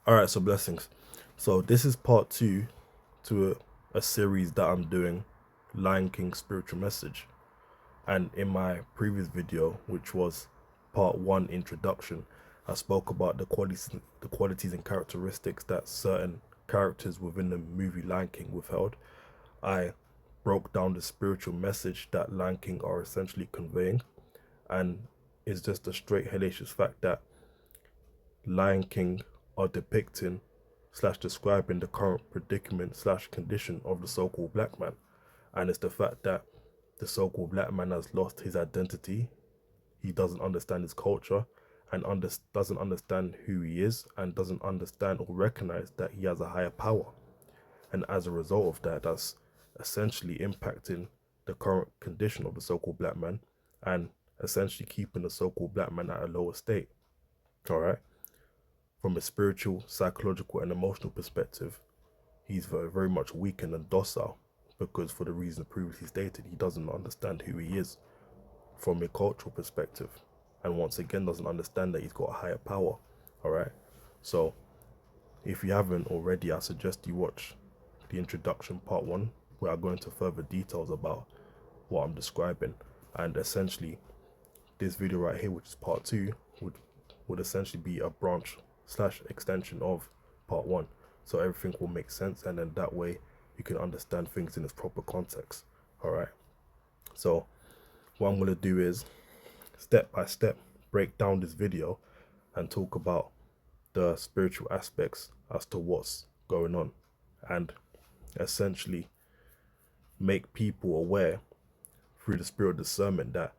Alright, so blessings. So this is part two to a series that I'm doing, Lion King Spiritual Message. And in my previous video, which was part one introduction, I spoke about the qualities and characteristics that certain characters within the movie Lion King withheld. I broke down the spiritual message that Lion King are essentially conveying, and it's just a straight hellacious fact that Lion King are depicting slash describing the current predicament slash condition of the so-called black man. And it's the fact that the so-called black man has lost his identity. He doesn't understand his culture and doesn't understand who he is, and doesn't understand or recognize that he has a higher power. And as a result of that, that's essentially impacting the current condition of the so-called black man, and essentially keeping the so-called black man at a lower state. All right. From a spiritual, psychological, and emotional perspective, he's very much weakened and docile because, for the reasons previously stated, he doesn't understand who he is from a cultural perspective, and once again doesn't understand that he's got a higher power. All right. So if you haven't already, I suggest you watch the introduction part one, where I go into further details about what I'm describing. And essentially this video right here, which is part two, would essentially be a branch slash extension of part one, so everything will make sense, and then that way you can understand things in its proper context. All right, so what I'm going to do is step by step break down this video and talk about the spiritual aspects as to what's going on, and essentially make people aware through the spirit of discernment that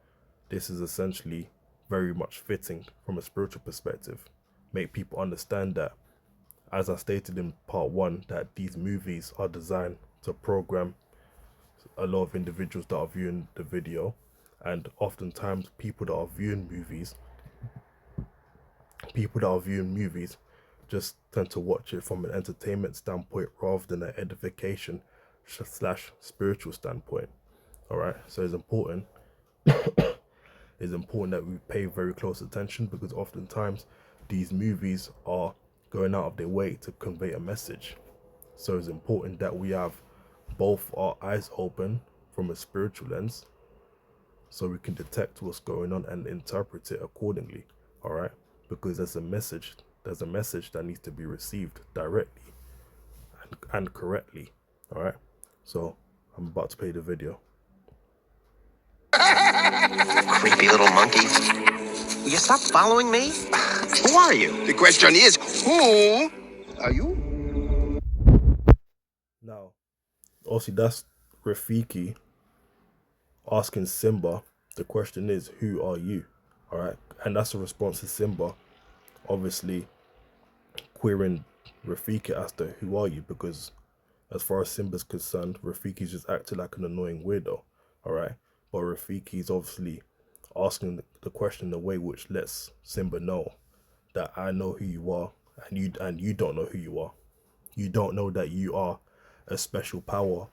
this is essentially very much fitting from a spiritual perspective. Make people understand that, as I stated in part one, that these movies are designed to program a lot of individuals that are viewing the video, and oftentimes people that are viewing movies just tend to watch it from an entertainment standpoint rather than an edification slash spiritual standpoint. All right, so it's important that we pay very close attention, because oftentimes these movies are going out of their way to convey a message. So it's important that we have both our eyes open from a spiritual lens, so we can detect what's going on and interpret it accordingly. All right, because there's a message that needs to be received directly and correctly. All right, so I'm about to play the video. Creepy little monkey. Will you stop following me? Who are you? The question is, who are you? Now, obviously, that's Rafiki asking Simba. The question is, who are you? All right, and that's a response to Simba, obviously querying Rafiki as to who are you, because as far as Simba's concerned, Rafiki's just acting like an annoying weirdo. All right, but Rafiki's obviously asking the question in a way which lets Simba know that I know who you are, and you don't know who you are. You don't know that you are a special power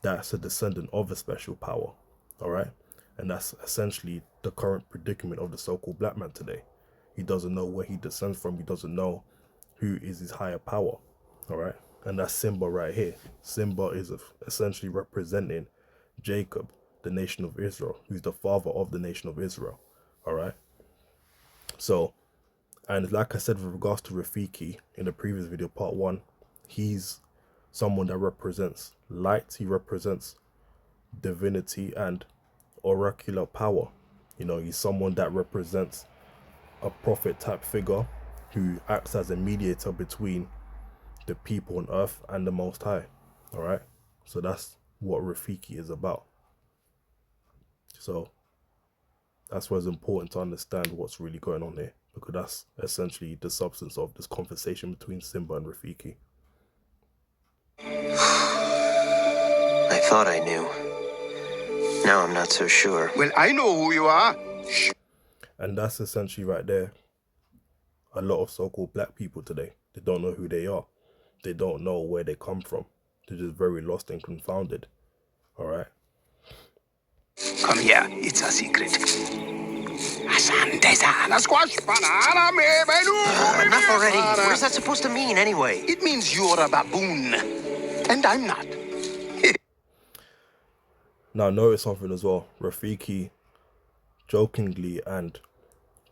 that's a descendant of a special power. All right, and that's essentially the current predicament of the so-called black man today. He doesn't know where he descends from. He doesn't know who is his higher power. All right, and that's Simba right here. Simba is essentially representing Jacob, the nation of Israel, who's the father of the nation of Israel. All right, so, and like I said with regards to Rafiki in the previous video, part one, he's someone that represents light. He represents divinity and oracular power. You know, he's someone that represents a prophet type figure who acts as a mediator between the people on earth and the Most High. All right, so that's what Rafiki is about. So that's why it's important to understand what's really going on here, because that's essentially the substance of this conversation between Simba and Rafiki. I thought I knew. Now I'm not so sure. Well, I know who you are. And that's essentially right there a lot of so-called black people today. They don't know who they are. They don't know where they come from. They're just very lost and confounded. All right. Come here, it's a secret. Asante sana squash banana me menu. Enough already. What is that supposed to mean anyway? It means you're a baboon, and I'm not. Now notice something as well. Rafiki jokingly and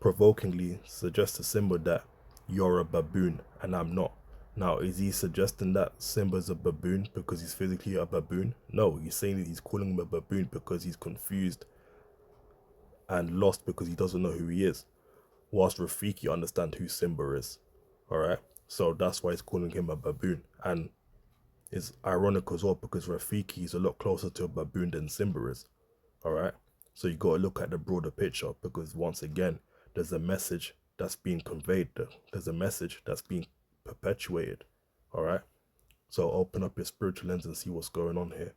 provokingly suggests to Simba that you're a baboon and I'm not. Now, is he suggesting that Simba's a baboon because he's physically a baboon? No, he's saying that he's calling him a baboon because he's confused and lost because he doesn't know who he is. Whilst Rafiki understands who Simba is. Alright? So that's why he's calling him a baboon. And it's ironic as well because Rafiki is a lot closer to a baboon than Simba is. Alright? So you got to look at the broader picture because once again, there's a message that's being conveyed. There's a message that's being perpetuated. Alright? So open up your spiritual lens and see what's going on here.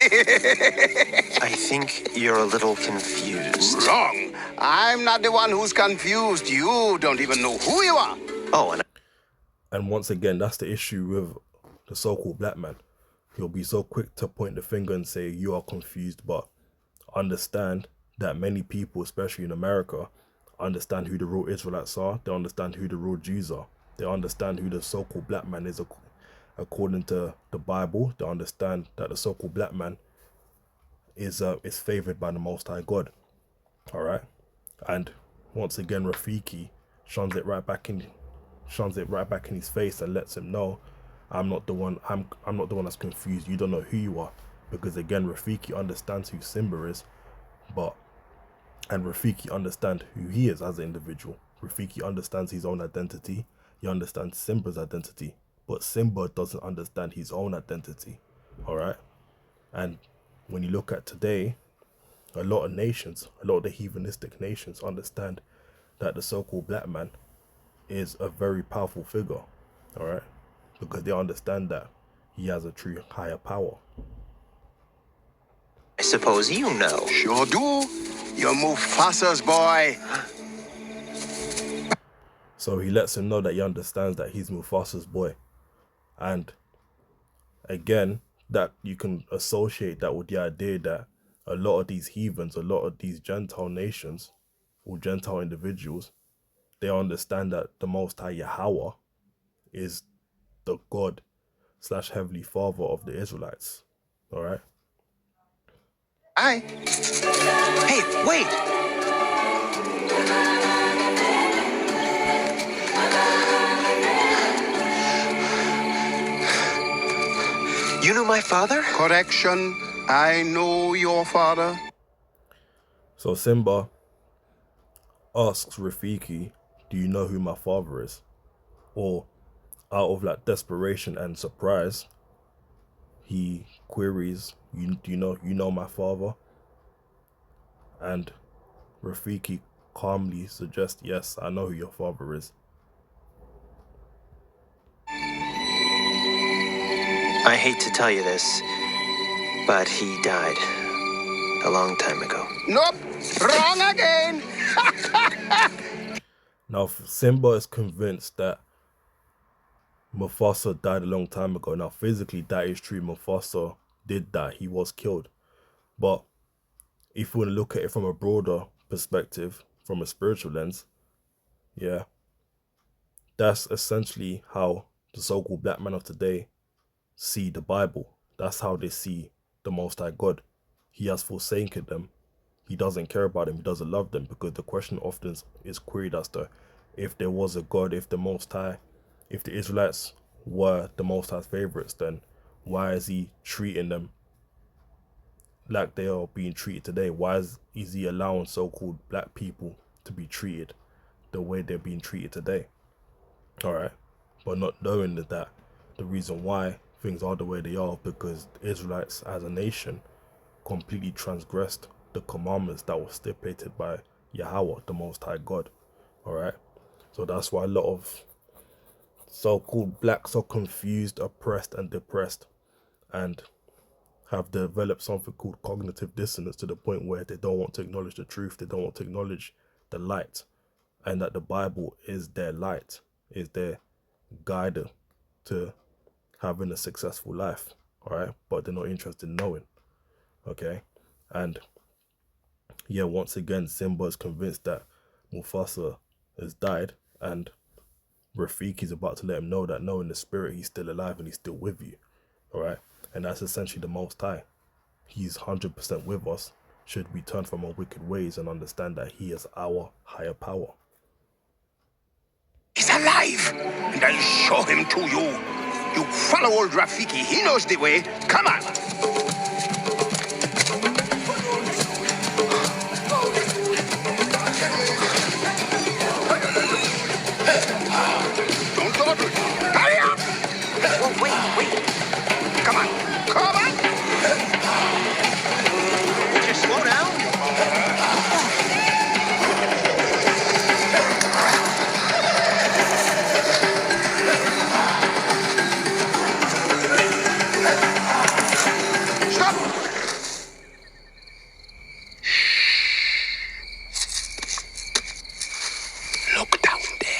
I think you're a little confused. Wrong. I'm not the one who's confused. You don't even know who you are. Oh, And once again, that's the issue with the so-called black man. He'll be so quick to point the finger and say, you are confused, but understand that many people, especially in America, understand who the real Israelites are. They understand who the real Jews are. They understand who the so-called black man is according to the Bible. They understand that the so-called black man is favored by the Most High God. All right, and once again, Rafiki shuns it right back in his face and lets him know, I'm not the one. I'm not the one that's confused. You don't know who you are, because again, Rafiki understands who Simba is, and Rafiki understands who he is as an individual. Rafiki understands his own identity. He understands Simba's identity, but Simba doesn't understand his own identity. All right, and when you look at today, a lot of nations, a lot of the heathenistic nations understand that the so-called black man is a very powerful figure, all right? Because they understand that he has a true higher power. I suppose you know. Sure do. You're Mufasa's boy. So he lets him know that he understands that he's Mufasa's boy. And again, that you can associate that with the idea that a lot of these heathens, a lot of these Gentile nations or Gentile individuals, they understand that the Most High Yahweh is the God / Heavenly Father of the Israelites. All right? Aye. Hey, wait! You knew my father? Correction. I know your father. So Simba asks Rafiki, do you know who my father is? Or out of like desperation and surprise, he queries, do you know my father? And Rafiki calmly suggests, yes, I know who your father is. I hate to tell you this, but he died a long time ago. Nope. Wrong again. Now Simba is convinced that Mufasa died a long time ago. Now physically that is true, Mufasa did die, he was killed. But if you want to look at it from a broader perspective, from a spiritual lens, yeah, that's essentially how the so-called black men of today see the Bible. That's how they see the Most High God. He has forsaken them. He doesn't care about them. He doesn't love them, because the question often is queried as to if there was a God, if the Most High, if the Israelites were the Most High's favorites, then why is he treating them like they are being treated today? Why is he allowing so-called black people to be treated the way they're being treated today? All right, but not knowing that the reason why things are the way they are because the Israelites as a nation completely transgressed the commandments that were stipulated by Yahweh, the Most High God. All right, so that's why a lot of so-called blacks are confused, oppressed, and depressed, and have developed something called cognitive dissonance to the point where they don't want to acknowledge the truth. They don't want to acknowledge the light, and that the Bible is their light, is their guide to having a successful life. All right, but they're not interested in knowing. Okay, and yeah, once again, Simba is convinced that Mufasa has died, and Rafiki's about to let him know that no, in the spirit, he's still alive and he's still with you. All right. And that's essentially the Most High. He's 100% with us should we turn from our wicked ways and understand that he is our higher power. He's alive, and I'll show him to you. You follow old Rafiki. He knows the way. Come on. Don't dawdle. Hurry up! Oh, wait. Come on. Come on. Would you slow down? Stop! Look down there.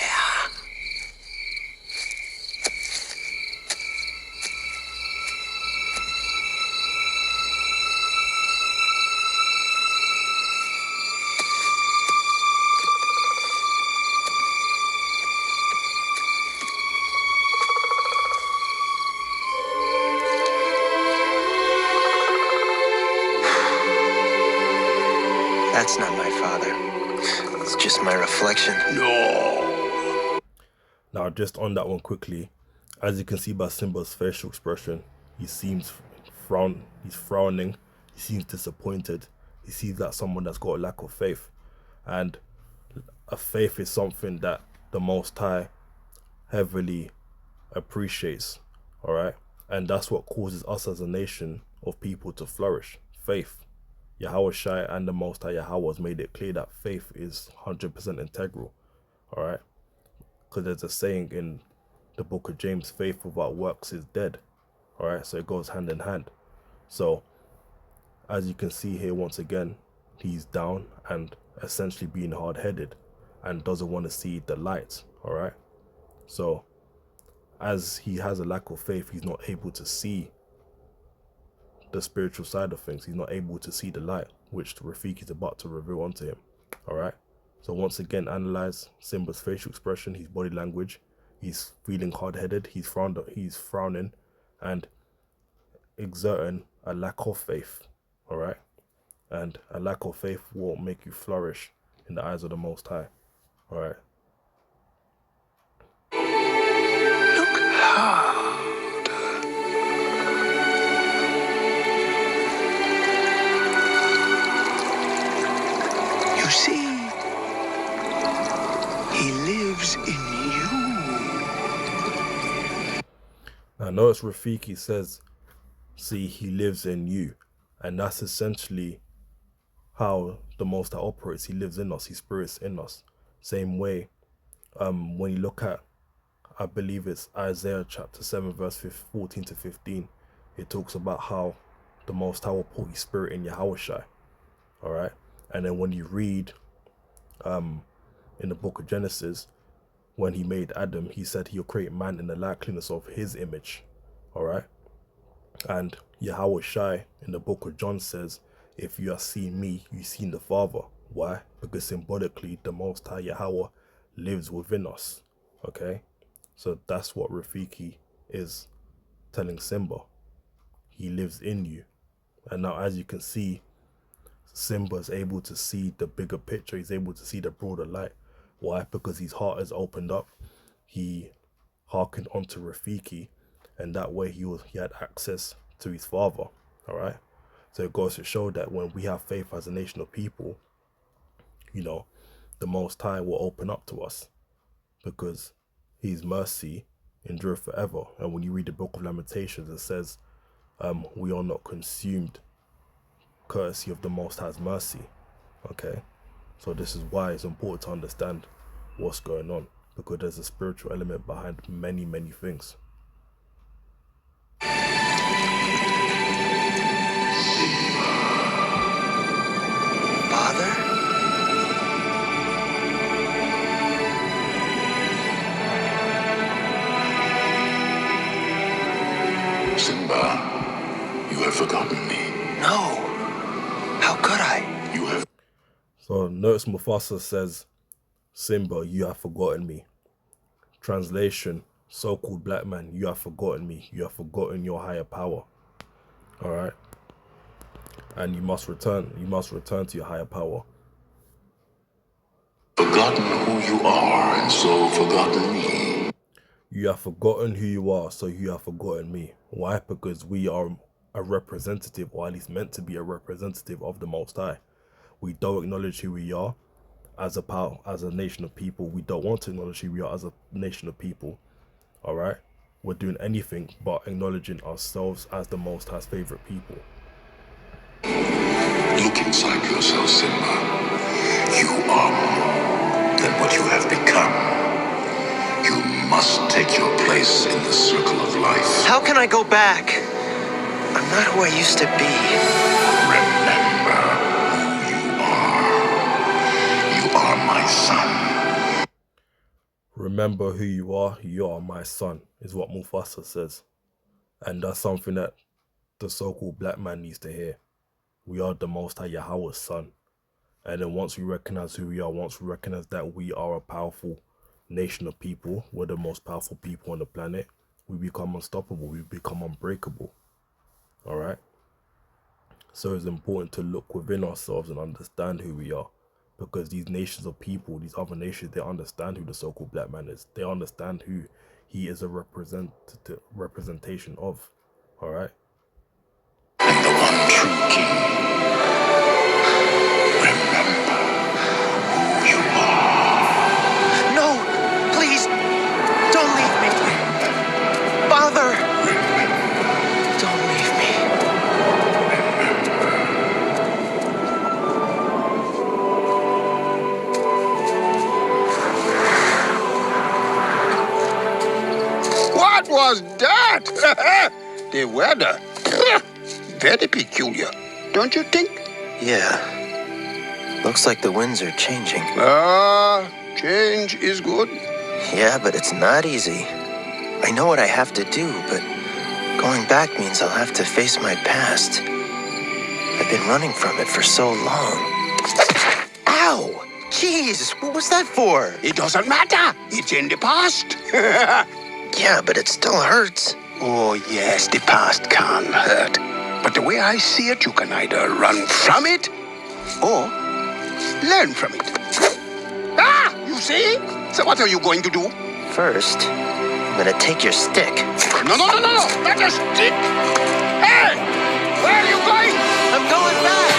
That's not my father. It's just my reflection. No. Now, just on that one quickly, as you can see by Simba's facial expression, he seems he's frowning, he seems disappointed, he seems like someone that's got a lack of faith. And a faith is something that the Most High heavily appreciates, all right? And that's what causes us as a nation of people to flourish, faith. Yahweh Shai and the Most High Yahweh has made it clear that faith is 100% integral, all right? Because there's a saying in the book of James, faith without works is dead, all right? So it goes hand in hand. So as you can see here, once again, he's down and essentially being hard-headed and doesn't want to see the light, all right? So as he has a lack of faith, he's not able to see the spiritual side of things. He's not able to see the light, which Rafiki is about to reveal onto him. All right. So once again, analyze Simba's facial expression, his body language. He's feeling hard-headed. He's frowning, and exerting a lack of faith. All right. And a lack of faith won't make you flourish in the eyes of the Most High. All right. Look hard. You see, he lives in you. Now notice Rafiki says, see, he lives in you. And that's essentially how the Most High operates. He lives in us. His spirit's in us. Same way, when you look at, I believe it's Isaiah chapter 7, verse 14 to 15, it talks about how the Most High will put his spirit in Yahweh Shai. All right. And then when you read in the book of Genesis, when he made Adam, he said he'll create man in the likeness of his image. All right. And Yahweh Shai in the book of John says, if you have seen me, you've seen the Father. Why? Because symbolically, the Most High Yahweh lives within us. Okay. So that's what Rafiki is telling Simba. He lives in you. And now, as you can see, Simba is able to see the bigger picture. He's able to see the broader light. Why? Because his heart has opened up. He hearkened onto Rafiki, and that way he had access to his father. All right. So it goes to show that when we have faith as a nation of people, you know, the Most High will open up to us because his mercy endureth forever. And when you read the book of Lamentations, it says, we are not consumed courtesy of the Most High's mercy. Okay. So this is why it's important to understand what's going on, because there's a spiritual element behind many, many things. Father? Simba, you have forgotten me. No. How could I? You have So notice Mufasa says, Simba, you have forgotten me. Translation, so-called black man, you have forgotten me. You have forgotten your higher power. All right. And you must return to your higher power. Forgotten who you are, and so forgotten me. You have forgotten who you are, so you have forgotten me. Why? Because we are a representative, or at least meant to be a representative of the Most High. We don't acknowledge who we are as a nation of people. We don't want to acknowledge who we are as a nation of people. All right? We're doing anything but acknowledging ourselves as the Most High's favorite people. Look inside yourself, Simba. You are more than what you have become. You must take your place in the circle of life. How can I go back? I'm not who I used to be. Remember who you are. You are my son. Remember who you are. You are my son, is what Mufasa says. And that's something that the so-called black man needs to hear. We are the Most High Yahweh's son. And then once we recognize who we are, once we recognize that we are a powerful nation of people, we're the most powerful people on the planet, we become unstoppable, we become unbreakable. All right? So it's important to look within ourselves and understand who we are. Because these nations of people, these other nations, they understand who the so-called black man is. They understand who he is a representation of. All right? And the one true king. Remember who you are. No, please, don't leave me. Father, don't leave me. What was that? The weather. Very peculiar, don't you think? Yeah. Looks like the winds are changing. Change is good. Yeah, but it's not easy. I know what I have to do, but going back means I'll have to face my past. I've been running from it for so long. Ow! Jeez, what was that for? It doesn't matter. It's in the past. Yeah, but it still hurts. Oh, yes, the past can hurt. But the way I see it, you can either run from it or learn from it. Ah, you see? So what are you going to do? First, I'm gonna take your stick. No, not a stick. Hey, where are you going? I'm going back!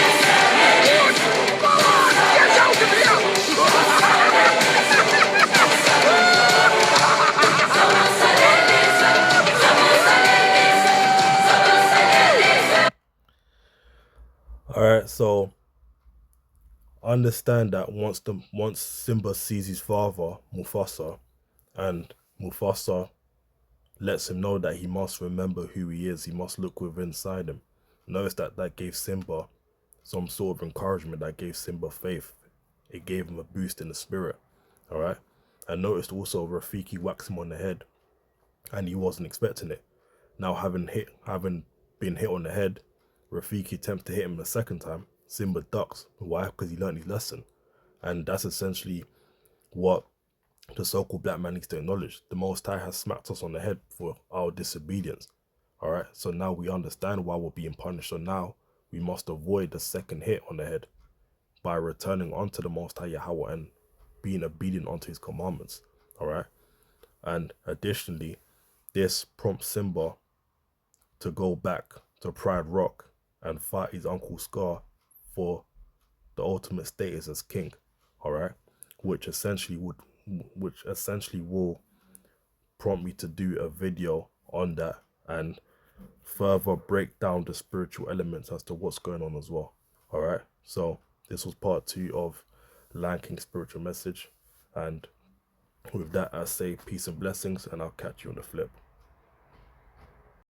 Good. Come on, get out of here. All right, so understand that once Simba sees his father, Mufasa, and Mufasa lets him know that he must remember who he is, he must look within inside him. Notice that gave Simba some sort of encouragement, that gave Simba faith. It gave him a boost in the spirit. All right, and noticed also Rafiki whacks him on the head, and he wasn't expecting it. Now having been hit on the head, Rafiki attempts to hit him the second time. Simba ducks. Why? Because he learned his lesson. And that's essentially what the so-called black man needs to acknowledge. The Most High has smacked us on the head for our disobedience. All right? So now we understand why we're being punished. So now we must avoid the second hit on the head by returning unto the Most High Yahweh and being obedient unto his commandments. All right? And additionally, this prompts Simba to go back to Pride Rock and fight his uncle Scar for the ultimate status as king. All right, which essentially will prompt me to do a video on that and further break down the spiritual elements as to what's going on as well. All right, so this was part 2 of Lion King Spiritual Message, and with that I say peace and blessings, and I'll catch you on the flip.